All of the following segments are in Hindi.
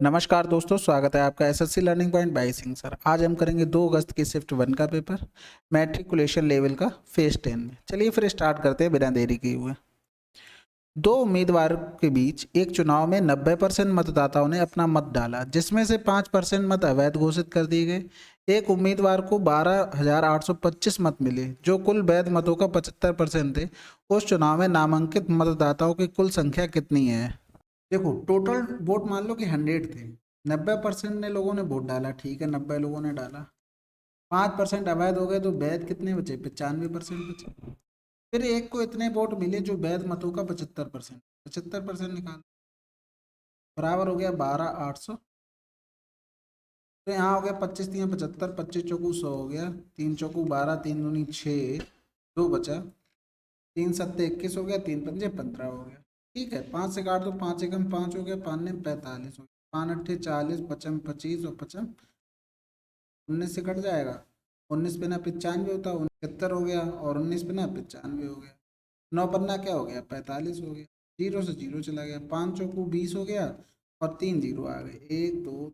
नमस्कार दोस्तों, स्वागत है आपका SSC learning point by Singh sir. आज हम करेंगे 2 अगस्त की शिफ्ट 1 का पेपर, मैट्रिकुलेशन लेवल का फेज 10 में। चलिए फिर स्टार्ट करते हैं बिना देरी किए हुए। 2 उम्मीदवारों के बीच एक चुनाव में 90% मतदाताओं ने अपना मत डाला, जिसमें से 5% मत अवैध घोषित कर दिए गए। एक उम्मीदवार को 12,825 मत मिले, जो कुल वैध मतों का 75% थे। उस चुनाव में नामांकित मतदाताओं की कुल संख्या कितनी है? देखो, टोटल वोट मान लो कि 100 थे। 90% ने लोगों ने वोट डाला, ठीक है, 90 लोगों ने डाला। 5% अवैध हो गए तो वैध कितने बचे? 95% बचे। फिर एक को इतने वोट मिले जो वैध मतों का 75%। 75% निकाल, बराबर हो गया 12,800। तो यहाँ हो गया 25 3 75, 25 चौकू 100 हो गया, 3 चौकू 12, 3 दूनी 6, 2 बचा, 3 सत्ते 21 हो गया, 3 पंजे 15 हो गया। ठीक है, 5 से काट दो, 5 एकम 5 हो गया, 5 ने 45 हो गया, 5 अट्ठे 40, 55 25 और 55 19 से कट जाएगा। 19 पे ना 95 होता, 69 हो गया, और 19 पे ना 95 हो गया। 9 पन्ना क्या हो गया? 45 हो गया। जीरो से जीरो चला गया, 5 चौकू 20 हो गया, और 3 जीरो आ गए, 1 2।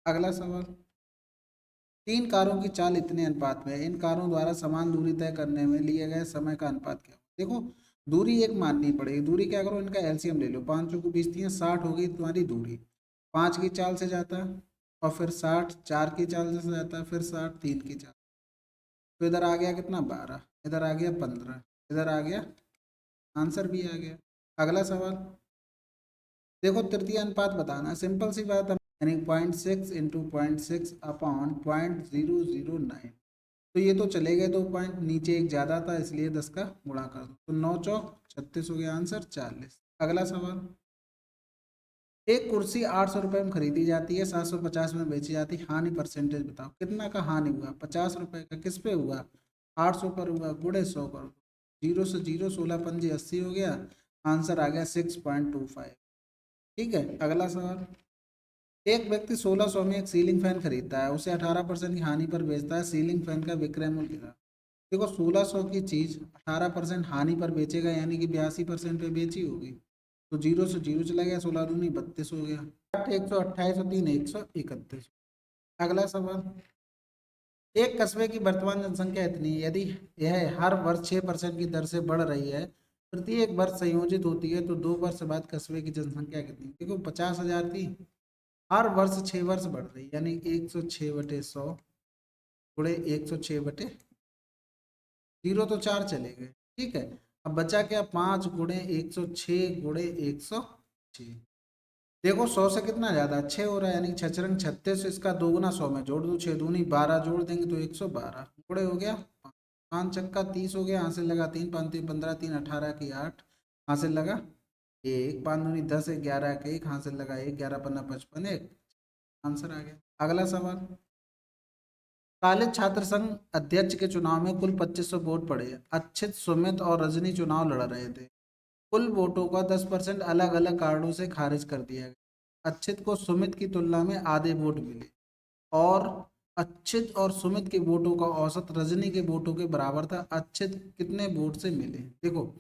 अगला सवाल, 3 कारों की चाल इतने अनुपात में है, इन कारों द्वारा समान दूरी तय करने में लिए गए समय का अनुपात क्या? देखो, दूरी एक माननी पड़ेगी। दूरी क्या करो, इनका एलसीएम ले लो। 5 चौकू 20 3 60 हो गई तुम्हारी दूरी। 5 की चाल से जाता है, और फिर 60 4 की चाल से जाता है, फिर 60 3 की चाल। तो इधर आ गया कितना? 12, इधर आ गया 15, इधर आ गया, आंसर भी आ गया। अगला सवाल, देखो, तृतीय अनुपात बताना, सिंपल सी बात है, यानी 0.6 इंटू 0.6 अपॉन 0.009। तो ये तो चले गए 2 पॉइंट, नीचे एक ज़्यादा था इसलिए 10 का गुणा कर दो, तो 9 चौक 36 हो गया, आंसर 40। अगला सवाल, एक कुर्सी 800 रुपये में खरीदी जाती है, 750 में बेची जाती है, हानि परसेंटेज बताओ। कितना का हानि हुआ? 50 रुपये का। किस पे हुआ? 800 पर हुआ, गुणे 100 कर दो। जीरो से जीरो, 16 पंजे 80 हो गया, आंसर आ गया 6.25। ठीक है, अगला सवाल, एक व्यक्ति 1600 में एक सीलिंग फैन खरीदता है, उसे 18% की हानि पर बेचता है, सीलिंग फैन का विक्रय मूल्य कितना? देखो, 1600 की चीज 18% हानि पर बेचेगा, यानी कि 82% पे बेची होगी। तो जीरो से जीरो चला गया, 16 दूनी 32 हो गया, 128 और 3 131। अगला सवाल, एक कस्बे की वर्तमान जनसंख्या इतनी है, यदि यह हर वर्ष 6% की दर से बढ़ रही है, प्रत्येक वर्ष संयोजित होती है, तो 2 वर्ष बाद कस्बे की जनसंख्या कितनी? देखो, 50,000 थी, हर वर्ष 6 वर्ष बढ़ रही, यानी 106/100 गुणे 106/, जीरो तो 4 चले गए। ठीक है, अब बचा क्या? 5 गुणे 106 गुणे 106। देखो, 100 से कितना ज्यादा? 6 हो रहा है, यानी 6 36, इसका दोगुना 100 में जोड़ दो, 6 दूनी 12 जोड़ देंगे तो 112 गुणे हो गया 5 चक्का 30 हो गया, हासिल लगा 3 5 3 15, 3 18 की 8, हासिल लगा 1, 5 दूनी 10 11 के 1, हासिल लगा 1, 11 पन्ना 55 1, आंसर आ गया। अगला सवाल, कॉलेज छात्र संघ अध्यक्ष के चुनाव में कुल 2500 वोट पड़े। अच्छित, सुमित और रजनी चुनाव लड़ रहे थे। कुल वोटों का 10% अलग अलग कारणों से खारिज कर दिया गया। अच्छित को सुमित की तुलना में आधे वोट मिले, और अच्छित और सुमित के वोटों का औसत रजनी के वोटों के बराबर था। अच्छित कितने वोट से मिले? देखो,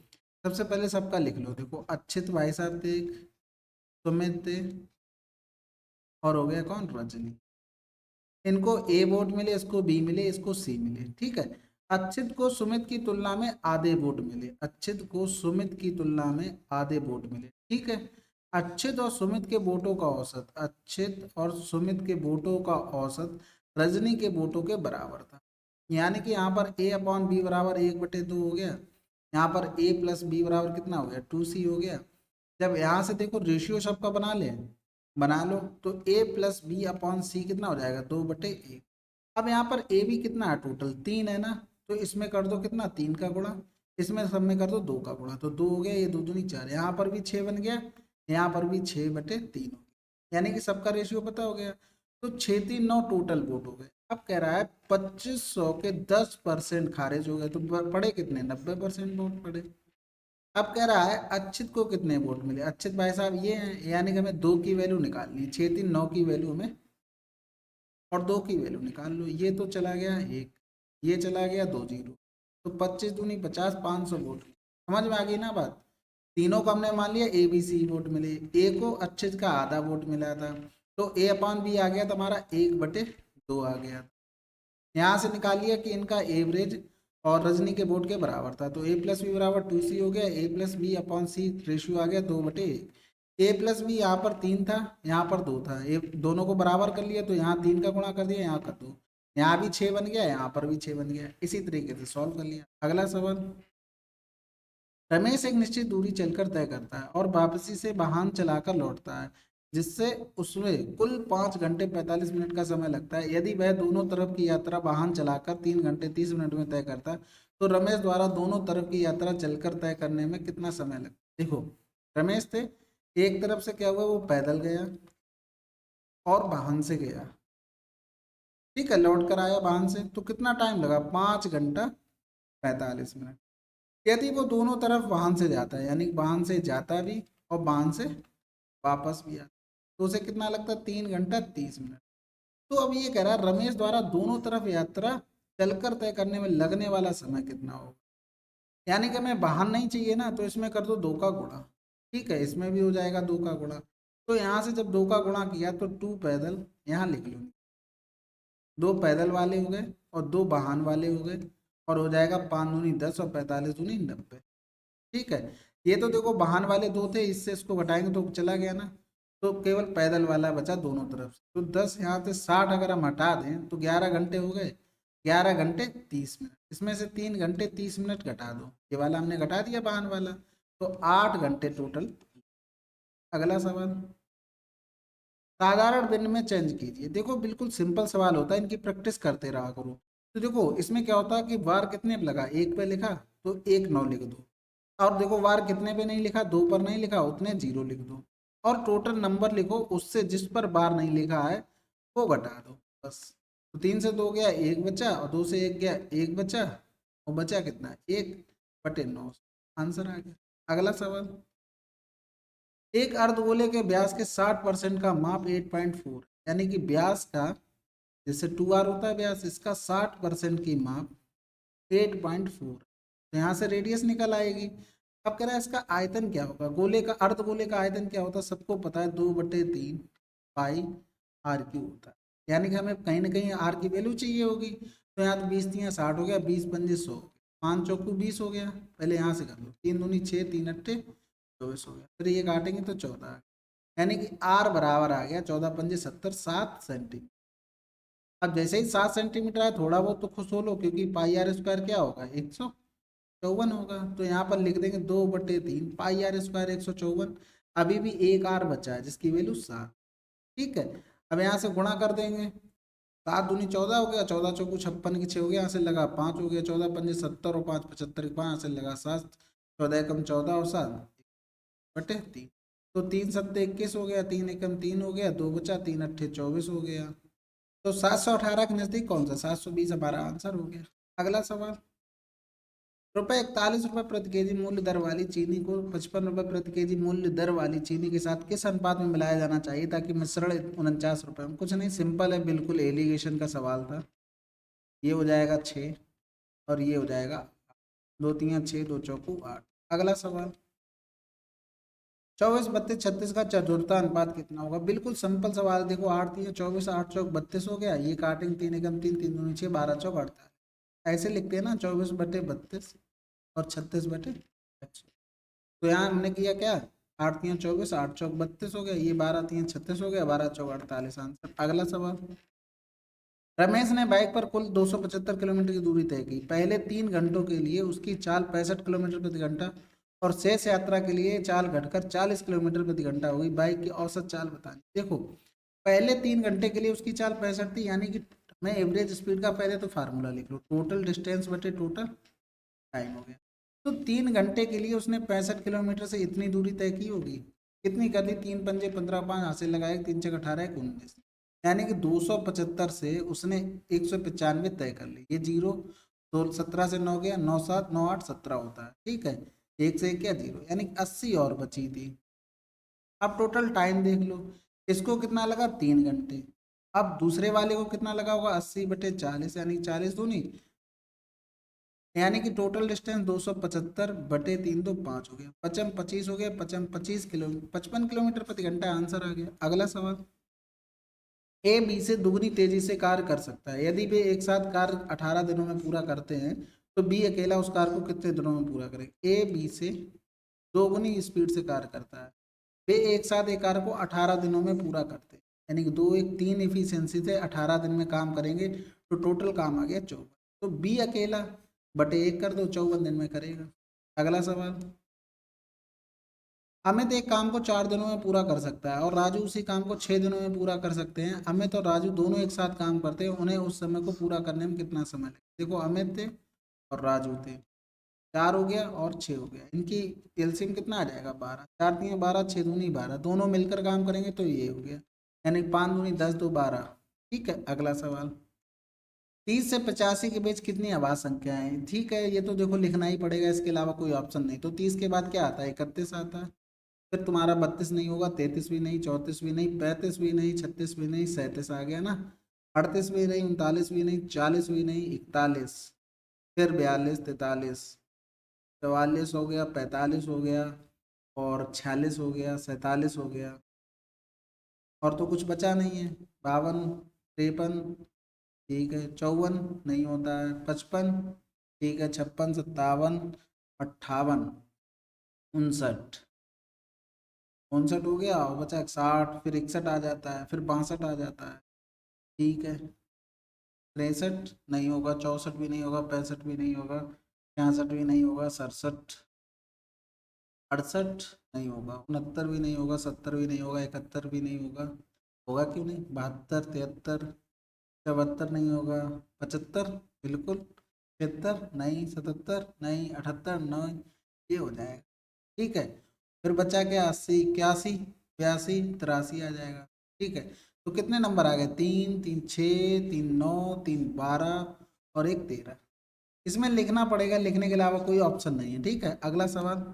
सबसे पहले सबका लिख लो। देखो, अच्छित भाई साहब थे, सुमित थे, और हो गया कौन? रजनी। इनको ए वोट मिले, इसको बी मिले, इसको सी मिले। ठीक है, अच्छित को सुमित की तुलना में आधे वोट मिले, अच्छित को सुमित की तुलना में आधे वोट मिले। ठीक है, अच्छित और सुमित के वोटों का औसत, अच्छित और सुमित के वोटों का औसत रजनी के वोटों के बराबर था। यानी कि यहाँ पर ए अपॉन बी बराबर 1/2 हो गया, यहाँ पर ए प्लस बी बराबर कितना हो गया? 2c हो गया। जब यहाँ से देखो रेशियो सबका बना ले, बना लो, तो a प्लस बी अपॉन सी कितना हो जाएगा? 2/1। अब यहाँ पर a भी कितना है? टोटल 3 है ना, तो इसमें कर दो कितना? 3 का गुणा, इसमें सब में कर दो 2 का गुणा, तो 2 हो गया, ये 2 दूनी 4, यहाँ पर भी 6 बन गया, यहाँ पर भी 6/3 हो गया, यानी कि सबका रेशियो पता हो गया। तो 6 3 9 टोटल वोट हो गए। अब कह रहा है 2500 के 10% खारिज हो गए, तो पड़े कितने? 90% वोट पड़े। अब कह रहा है अच्छित को कितने वोट मिले? अच्छित भाई साहब ये हैं, यानी कि हमें 2 की वैल्यू निकालनी है। 6 3 9 की वैल्यू में, और 2 की वैल्यू निकाल लो। ये तो चला गया 1, ये चला गया 2 जीरो, तो 25 दूनी 50, 500 वोट। समझ में आ गई ना बात? तीनों को हमने मान लिया ए बी सी वोट मिले। ए को अच्छित का आधा वोट मिला था, तो ए अपॉन बी आ गया तुम्हारा 1/2 आ गया। यहाँ से निकालिए कि इनका एवरेज और रजनी के बोर्ड के बराबर था, तो ए प्लस बी बराबर 2c हो गया, ए प्लस बी अपॉन सी रेशियो आ गया 2/1। ए प्लस बी यहाँ पर 3 था, यहाँ पर 2 था, ये दोनों को बराबर कर लिया तो यहाँ 3 का गुणा कर दिया, यहाँ कर दो, यहाँ भी 6 बन गया, यहाँ पर भी 6 बन गया। इसी तरीके से सॉल्व कर लिया। अगला सवाल, रमेश एक निश्चित दूरी चलकर तय करता है और वापसी से वाहन चलाकर लौटता है, जिससे उसमें कुल 5 घंटे 45 मिनट का समय लगता है। यदि वह दोनों तरफ की यात्रा वाहन चलाकर 3 घंटे 30 मिनट में तय करता है, तो रमेश द्वारा दोनों तरफ की यात्रा चलकर तय करने में कितना समय लगता है। देखो, रमेश थे, एक तरफ से क्या हुआ, वो पैदल गया और वाहन से गया, ठीक है, लौट कर आया वाहन से, तो कितना टाइम लगा, 5 घंटा 45 मिनट। यदि वो दोनों तरफ वाहन से जाता है, यानी वाहन से जाता भी और वाहन से वापस भी आता, तो उसे कितना लगता है, 3 घंटा 30 मिनट। तो अब ये कह रहा है रमेश द्वारा दोनों तरफ यात्रा चलकर तय करने में लगने वाला समय कितना होगा। यानी कि हमें वाहन नहीं चाहिए ना, तो इसमें कर दो 2 का गुणा, ठीक है, इसमें भी हो जाएगा 2 का गुणा। तो यहाँ से जब 2 का गुणा किया तो 2 पैदल यहाँ लिख लो, 2 पैदल वाले हो गए और 2 वाहन वाले हो गए, और हो जाएगा 5 दूनी 10 और 45 दूनी 90, ठीक है। ये तो देखो वाहन वाले 2 थे, इससे इसको घटाएंगे तो चला गया ना, तो केवल पैदल वाला बचा दोनों तरफ से। तो 10 यहाँ से 60 अगर हम हटा दें तो 11 घंटे हो गए, 11 घंटे 30 मिनट, इसमें से 3 घंटे 30 मिनट घटा दो, ये वाला हमने घटा दिया वाहन वाला, तो 8 घंटे टोटल। अगला सवाल, साधारण बिन में चेंज कीजिए। देखो बिल्कुल सिंपल सवाल होता है, इनकी प्रैक्टिस करते रहा करो। तो देखो इसमें क्या होता है कि वार कितने पे लगा, 1 पे लिखा तो 1 9 लिख दो, और देखो वार कितने पे नहीं लिखा, 2 पर नहीं लिखा, उतने 0 लिख दो, और टोटल नंबर लिखो, उससे जिस पर बार नहीं लिखा है वो घटा दो, बस। तो 3 से 2 गया 1 बचा, और 2 से 1 गया 1 बचा, और बचा कितना, 1/9, आंसर आ गया। अगला सवाल, एक अर्धगोले के व्यास के 60% का माप 8.4, यानी कि व्यास का, जैसे 2r होता है व्यास, इसका 60% की माप 8.4, तो यहाँ से रेडियस निकल आएगी। अब कह रहा है इसका आयतन क्या होगा, गोले का, अर्धगोले का आयतन क्या होता है, सबको पता है 2/3 पाई r³ होता है, यानी कि हमें कहीं ना कहीं r की वैल्यू चाहिए होगी। तो यहाँ तो 20 3 60 हो गया, 20 पंजे 100, 5 चौकू 20 हो गया, पहले यहाँ से कर लो, 3 दूनी 6, 3 अट्ठे 24 हो गया, फिर ये काटेंगे तो 14, यानी कि r बराबर आ गया 14 पंजे 70, 7 सेंटीमीटर। अब जैसे ही 7 सेंटीमीटर आया, थोड़ा बहुत तो खुश हो लो, क्योंकि पाई आर स्क्वायर क्या होगा, 154 होगा, तो यहाँ पर लिख देंगे 2/3 पाई आर स्क्वायर 154। अभी भी एक आर बचा है जिसकी वैल्यू 7, ठीक है। अब यहाँ से गुणा कर देंगे, 7 दूनी 14 हो गया, 14 चौकू 56 की 6 हो गया, यहाँ से लगा 5 हो गया, 14 पंजे 70 और 5 75 की 5, यहाँ से लगा 7, 14 एकम 14 और 7/3, तो 3 7 21 हो गया, 3 एकम 3 हो गया, 2 बचा, 3 अट्ठे 24 हो गया। तो 718 के नजदीक कौन सा, 720 हमारा आंसर हो गया। अगला सवाल, ₹41 प्रति केजी मूल्य दर वाली चीनी को ₹55 प्रति केजी मूल्य दर वाली चीनी के साथ किस अनुपात में मिलाया जाना चाहिए ताकि मिश्रण ₹49 में। कुछ नहीं, सिंपल है, बिल्कुल एलिगेशन का सवाल था। ये हो जाएगा 6 और ये हो जाएगा 2 3 6 2 चौकू 8। अगला सवाल, 24 32 36 का चतुर्थांश अनुपात कितना होगा। बिल्कुल सिंपल सवाल, देखो 8 3 24, 8 चौक 32 हो गया, ये काटेंगे 3 एकम 3, 3 दूनी 6, 12 चौक 48, ऐसे लिखते हैं ना, 24/32 और 36/32। तो यहाँ हमने किया क्या, 8 3 24, 8 चौक 32 हो गया, ये 12 3 36 हो गया, 12 चौक 48, आंसर। अगला सवाल, रमेश ने बाइक पर कुल 275 किलोमीटर की दूरी तय की। पहले 3 घंटों के लिए उसकी चाल 65 किलोमीटर प्रति घंटा और शेष यात्रा के लिए चाल घटकर 40 किलोमीटर प्रति घंटा हुई। बाइक की औसत चाल बतानी। देखो पहले 3 घंटे के लिए उसकी चाल 65 थी, यानी कि मैं एवरेज स्पीड का पहले तो फार्मूला लिख लो, टोटल डिस्टेंस बटे टोटल टाइम हो गया। तो 3 घंटे के लिए उसने 65 किलोमीटर से इतनी दूरी तय की होगी, कितनी कर ली, 3 पंजे 15, 5 हासिल लगाए, 3 छः 18 19, यानी कि 275 से उसने 195 तय कर ली। ये जीरो, तो 17 से 9 गया, 9 7 9 8 17 होता है, ठीक है, एक से एक क्या जीरो, यानी 80 और बची थी। अब टोटल टाइम देख लो, इसको कितना लगा, 3 घंटे। अब दूसरे वाले को कितना लगा होगा, 80/40, यानी 40 दूनी, यानी कि टोटल डिस्टेंस 275/3 तो 5 हो गया, 55 25 हो गया, 55 किलोमीटर 55 किलोमीटर प्रति घंटा, आंसर आ गया। अगला सवाल, ए बी से दुगनी तेजी से कार्य कर सकता है। यदि वे एक साथ कार्य 18 दिनों में पूरा करते हैं तो बी अकेला उस कार्य को कितने दिनों में पूरा करेगा। ए बी से दोगुनी स्पीड से कार्य करता है, वे एक साथ एक कार्य को 18 दिनों में पूरा करते हैं, यानी कि दो एक तीन इफिशियंसी से 18 दिन में काम करेंगे तो टोटल काम आ गया 54। तो बी अकेला बटे एक कर दो, 54 दिन में करेगा। अगला सवाल, अमित एक काम को 4 दिनों में पूरा कर सकता है और राजू उसी काम को 6 दिनों में पूरा कर सकते हैं। अमित और राजू दोनों एक साथ काम करते हैं, उन्हें उस समय को पूरा करने में कितना समय लगेगा। देखो अमित थे और राजू थे, 4 हो गया और 6 हो गया, इनकी एलसीएम कितना आ जाएगा 12, 4 दिए 12, 6 दूनी 12, दोनों मिलकर काम करेंगे तो ये हो गया, यानी 5 दूनी 10, 2 12। ठीक है, अगला सवाल, 30 से 85 के बीच कितनी आवाज संख्याएं हैं। ठीक है, ये तो देखो लिखना ही पड़ेगा, इसके अलावा कोई ऑप्शन नहीं। तो 30 के बाद क्या आता है, 31 आता है, फिर तुम्हारा 32 नहीं होगा, 33 भी नहीं, 34 भी नहीं, 35 भी नहीं, 36 भी नहीं, 37 आ गया ना, 38 भी नहीं, 39 भी नहीं, 40 भी नहीं, 41, फिर 42, 43, 44 हो गया, 45 हो गया और 46 हो गया, 47 हो गया, और तो कुछ बचा नहीं है। 52, 53, ठीक है, 54 नहीं होता है, 55, ठीक है, 56, 57, 58, 59, 59 हो गया और बचा 60, फिर 61 आ जाता है, फिर 62 आ जाता है, ठीक है, 63 नहीं होगा, 64 भी नहीं होगा, 65 भी नहीं होगा, 66 भी नहीं होगा, 67, 68 नहीं होगा, 69 भी नहीं होगा, 70 भी नहीं होगा, 71 भी नहीं होगा, होगा क्यों नहीं, 72, 73, 74 नहीं होगा, 75 बिल्कुल, 76 नहीं, 77 नहीं, 78 नहीं, ये हो जाएगा। ठीक है, फिर बचा क्या, 80, 81, 82, 83 आ जाएगा। ठीक है, तो कितने नंबर आ गए, 3, 3, 6, 3, 9, 3, 12 और 1, 13। इसमें लिखना पड़ेगा, लिखने के अलावा कोई ऑप्शन नहीं है। ठीक है, अगला सवाल,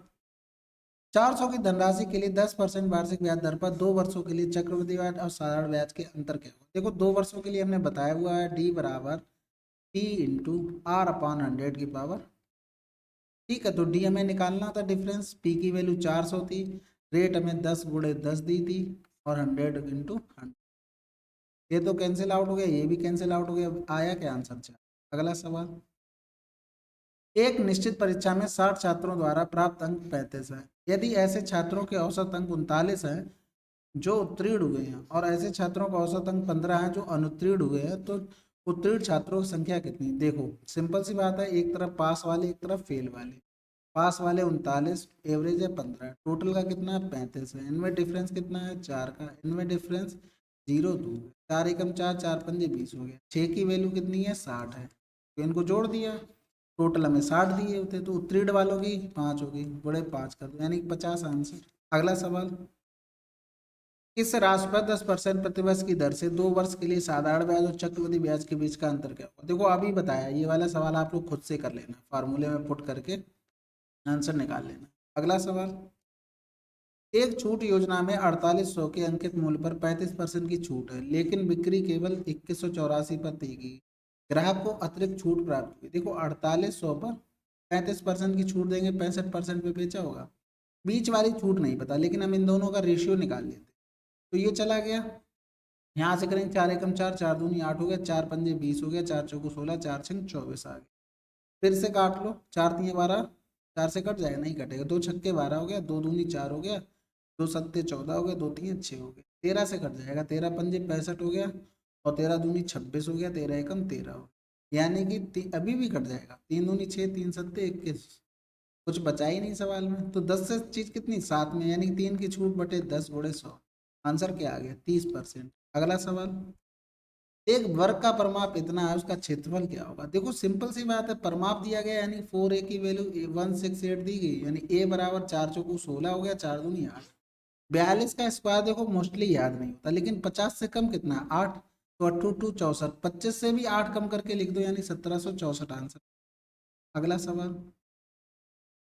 400 की धनराशि के लिए 10% वार्षिक ब्याज दर पर 2 वर्षों के लिए चक्रवृद्धि ब्याज और साधारण ब्याज के अंतर क्या होगा। देखो 2 वर्षों के लिए हमने बताया हुआ है डी बराबर पी इंटू आर अपॉन 100 की पावर। ठीक है, तो डी हमें निकालना था डिफरेंस, पी की वैल्यू 400 थी, रेट हमें 10 गुणे 10 दी थी और 100 इंटू 100, ये तो कैंसिल आउट हो गया, ये भी कैंसिल आउट हो गया, आया क्या आंसर 4। अगला सवाल, एक निश्चित परीक्षा में 60 छात्रों द्वारा प्राप्त अंक 35 है, यदि ऐसे छात्रों के औसत अंक 39 हैं जो उत्तीर्ण हुए हैं और ऐसे छात्रों का औसत अंक 15 है जो अनुत्तीर्ण हुए हैं, तो उत्तीर्ण छात्रों की संख्या कितनी। देखो सिंपल सी बात है, एक तरफ पास वाले एक तरफ फेल वाले, पास वाले 39, एवरेज है 15, टोटल का कितना है 35 है, इनमें डिफरेंस कितना है 4 का, इनमें डिफरेंस 0 2, 4 एकम 4, 4 पंजे 20 हो गया, 6 की वैल्यू कितनी है 60 है, तो इनको जोड़ दिया, टोटल हमें 60 दिए होते, तो उत्तीर्ण वालों की 5 होगी, बड़े 5 कर दो, यानी 50 आंसर। अगला सवाल, किस राशि पर 10% प्रतिवर्ष की दर से 2 वर्ष के लिए साधारण ब्याज और चक्रवृद्धि ब्याज के बीच का अंतर क्या होगा। देखो अभी बताया, ये वाला सवाल आप लोग खुद से कर लेना, फार्मूले में पुट करके आंसर निकाल लेना। अगला सवाल, एक छूट योजना में 4800 के अंकित मूल्य पर 35% की छूट है, लेकिन बिक्री केवल 2184 पर दी गई, ग्राहक को अतिरिक्त छूट प्राप्त हुई। देखो 4800 पर 35% की छूट देंगे, 65% पे बेचा होगा, बीच वाली छूट नहीं पता, लेकिन हम इन दोनों का रेशियो निकाल लेते, तो ये चला गया, यहाँ से करेंगे 4 एकम 4, 4 दूनी 8 हो गया, 4 पंजे 20 हो गया, 4 चौको 16, 4 छंग 24 आ गया, फिर से काट लो, 4 तीन 12, 4 से कट जाएगा, नहीं कटेगा, 2 छक्के 12 हो गया, 2 दूनी 4 हो गया, 2 सत्ते 14 हो गया, 2 तीन 6 हो गया, 13 से कट जाएगा, 13 पंजे 65 हो गया और 13 दूनी 26 हो गया, 13 एकम 13 हो गया, यानी कि अभी भी कट जाएगा, 3 दूनी 6, 3 सत्ते 21, कुछ बचा ही नहीं सवाल में, तो 10 से चीज कितनी 7 में, यानी कि 3 की छूट बटे 10 गुणे 100, आंसर क्या आ गया 30%। अगला सवाल, एक वर्ग का परिमाप इतना है, उसका क्षेत्रफल क्या होगा। देखो सिंपल सी बात है, परिमाप दिया गया यानी 4a की वैल्यू 168 दी गई, यानी a बराबर 4 चौको 16 हो गया, 4 दूनी 8, 42 का स्क्वायर देखो मोस्टली याद नहीं होता, लेकिन 50 से कम कितना है 8, तो 8 2 64, 25 से भी 8 कम करके लिख दो, यानी 1764 आंसर। अगला सवाल,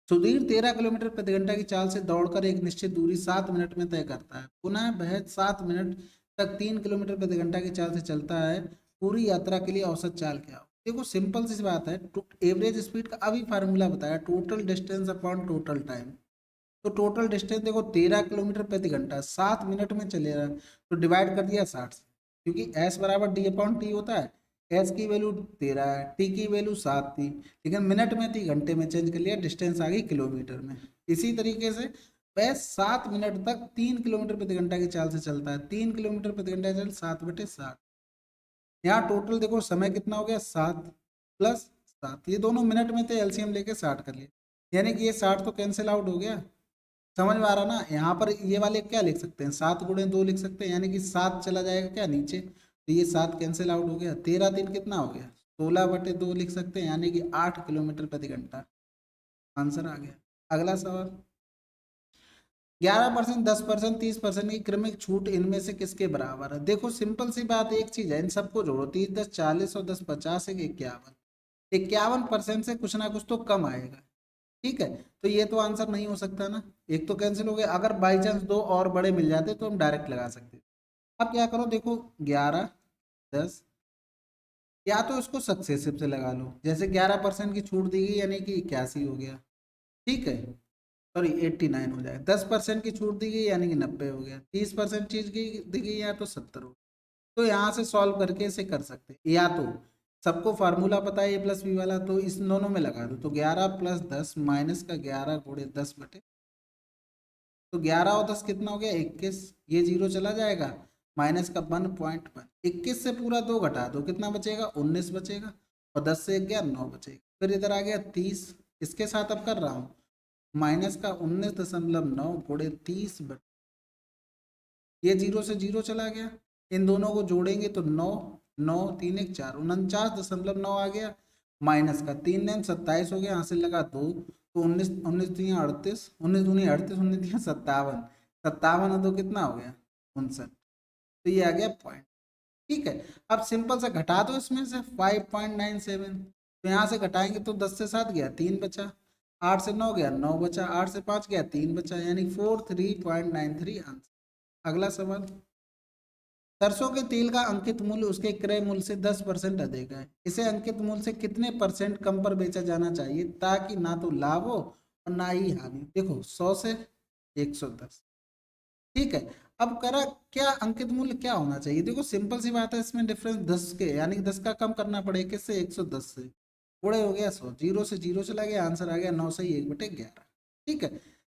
सुधीर 13 किलोमीटर प्रति घंटा की चाल से दौड़कर एक निश्चित दूरी 7 मिनट में तय करता है, पुनः वह 7 मिनट तक 3 किलोमीटर प्रति घंटा की चाल से चलता है, पूरी यात्रा के लिए औसत चाल क्या हो। देखो सिंपल सी बात है, एवरेज स्पीड का अभी फार्मूला बताया, total distance upon total time, तो टोटल डिस्टेंस देखो 13 किलोमीटर प्रति घंटा 7 मिनट में चलेगा, तो डिवाइड कर दिया 60 से, क्योंकि एस बराबर डी अपॉन टी होता है। एस की वैल्यू 13 है, टी की वैल्यू 7 थी, लेकिन मिनट में थी, घंटे में चेंज कर लिया, डिस्टेंस आ गई किलोमीटर में। इसी तरीके से वह 7 मिनट तक 3 किलोमीटर प्रति घंटा की चाल से चलता है। 3 किलोमीटर प्रति घंटा चल 7/7। यहाँ टोटल देखो समय कितना हो गया, 7 + 7, ये दोनों मिनट में थे, एलसीएम लेके 60 कर लिया, यानी कि ये 60 तो कैंसिल आउट हो गया। समझ में आ रहा ना। यहाँ पर ये वाले क्या लिख सकते हैं, 7 × 2 लिख सकते हैं, यानी कि 7 चला जाएगा क्या नीचे, तो ये 7 कैंसिल आउट हो गया। 13×3 कितना हो गया, 16/2 लिख सकते हैं, यानी कि 8 किलोमीटर प्रति घंटा। आंसर आ गया। अगला सवाल, 11%, 10%, 30% की क्रमिक छूट इनमें से किसके बराबर है। देखो सिंपल सी बात, एक चीज है, इन सबको जोड़ो, 30, 10, 40 और 10, 50, 51। 51% से कुछ ना कुछ तो कम आएगा, ठीक है, तो ये तो आंसर नहीं हो सकता ना, एक तो कैंसिल हो गया। अगर बाई चांस दो और बड़े मिल जाते तो हम डायरेक्ट लगा सकते। अब क्या करो, देखो 11, 10, या तो इसको सक्सेसिव से लगा लो, जैसे 11% की छूट दी गई यानी कि 81 हो गया, ठीक है, सॉरी 89 हो जाएगा। 10% की छूट दी गई यानी कि 90 हो गया। 30% चीज की दी गई या तो 70 हो। तो यहाँ से सॉल्व करके इसे कर सकते हैं। या तो सबको फार्मूला पता है A+B वाला, तो इस दोनों में लगा दो, तो 11 + 10 माइनस का 11 × 10 बटे, तो 11 और 10 कितना हो गया, 21, ये जीरो चला जाएगा, माइनस का 1.1, 21 से पूरा 2 घटा दो, कितना बचेगा, 19 बचेगा, और 10 से 1 गया, 9 बचेगा। फिर इधर आ गया 30, इसके साथ अब कर रहा हूँ, माइनस का 19.9 × 30 बटे, ये जीरो से जीरो चला गया, इन दोनों को जोड़ेंगे तो 9, 9, 3, 1, 4, 49.9 आ गया, माइनस का 3, 9, 27 हो गया, यहाँ से लगा 2, तो 19, 19 3 38, 19 दूनी 38, 19 3 57, 57 और 2 कितना हो गया, 59, तो ये आ गया पॉइंट, ठीक है। अब सिंपल से घटा दो इसमें से 5.97, तो यहाँ से घटाएंगे तो 10 से 7 गया 3 बचा, 8 से 9 गया 9 बचा, 8 से 5 गया 3 बचा, यानी 43.93 आंसर। अगला सवाल, सरसों के तेल का अंकित मूल्य उसके क्रय मूल्य से 10% अधिक है, इसे अंकित मूल्य से कितने % कम पर बेचा जाना चाहिए ताकि ना तो लाभ हो और ना ही हानि। देखो 100 से 110, ठीक है। अब करा क्या, अंकित मूल्य क्या होना चाहिए, देखो सिंपल सी बात है, इसमें डिफरेंस 10 के, यानी कि 10 का कम करना पड़ेगा, किससे, 110 से, बड़े हो गया 100, जीरो से जीरो चला गया, आंसर आ गया 9 से 1/11, ठीक है।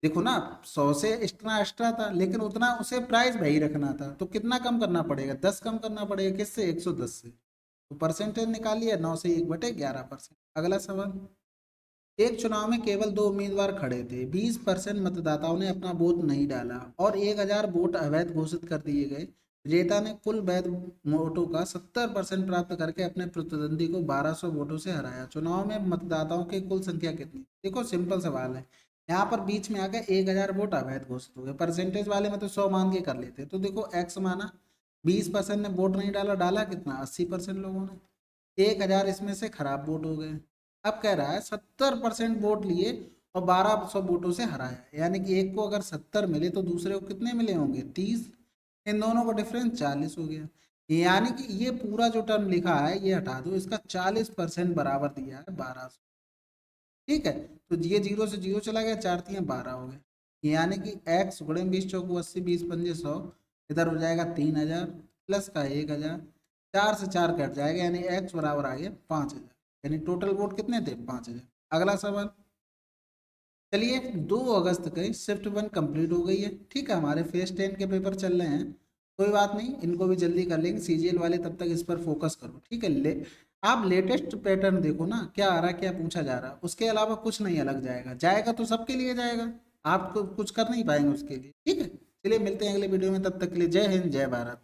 देखो ना, 100 से इतना एक्स्ट्रा था, लेकिन उतना उसे प्राइस वही रखना था, तो कितना कम करना पड़ेगा, 10 कम करना पड़ेगा, किससे, 110 से, तो परसेंटेज निकालिए 9 से 1/11%। अगला सवाल, एक चुनाव में केवल 2 उम्मीदवार खड़े थे, 20% मतदाताओं ने अपना वोट नहीं डाला और 1000 वोट अवैध घोषित कर दिए गए। विजेता ने कुल वैध वोटों का 70% प्राप्त करके अपने प्रतिद्वंदी को 1200 वोटों से हराया। चुनाव में मतदाताओं की कुल संख्या कितनी। देखो सिंपल सवाल है, यहाँ पर बीच में आ गया 1000 वोट अवैध घोषित हो गए, परसेंटेज वाले में तो 100 मान के कर लेते, तो देखो एक्स माना, 20% ने वोट नहीं डाला, डाला कितना, 80% लोगों ने, 1000 इसमें से खराब वोट हो गए। अब कह रहा है 70% वोट लिए और 1200 वोटों से हराया, यानी कि एक को अगर 70 मिले तो दूसरे को कितने मिले होंगे, 30, इन दोनों का डिफरेंस 40 हो गया, यानी कि ये पूरा जो टर्म लिखा है ये हटा दो, इसका 40% बराबर दिया है 1200, ठीक है। तो ये जीरो से जीरो चला गया, 4 3 12 हो गए, यानी कि x गुणे 20 चौको 80, 20 पंजे 100, इधर हो जाएगा 3000 प्लस का 1000, 4 से 4 कट जाएगा, यानी x बराबर आ गया 5000, यानी टोटल वोट कितने थे, 5000। अगला सवाल, चलिए 2 अगस्त के शिफ्ट 1 कंप्लीट हो गई है, ठीक है, हमारे फेज 10 के पेपर चल रहे हैं, कोई बात नहीं, इनको भी जल्दी कर लेंगे, सीजीएल वाले तब तक इस पर फोकस करो, ठीक है। आप लेटेस्ट पैटर्न देखो ना, क्या आ रहा है, क्या पूछा जा रहा है, उसके अलावा कुछ नहीं अलग जाएगा, जाएगा तो सबके लिए जाएगा, आप कुछ कर नहीं पाएंगे उसके लिए, ठीक है। चलिए मिलते हैं अगले वीडियो में, तब तक के लिए जय हिंद, जय भारत।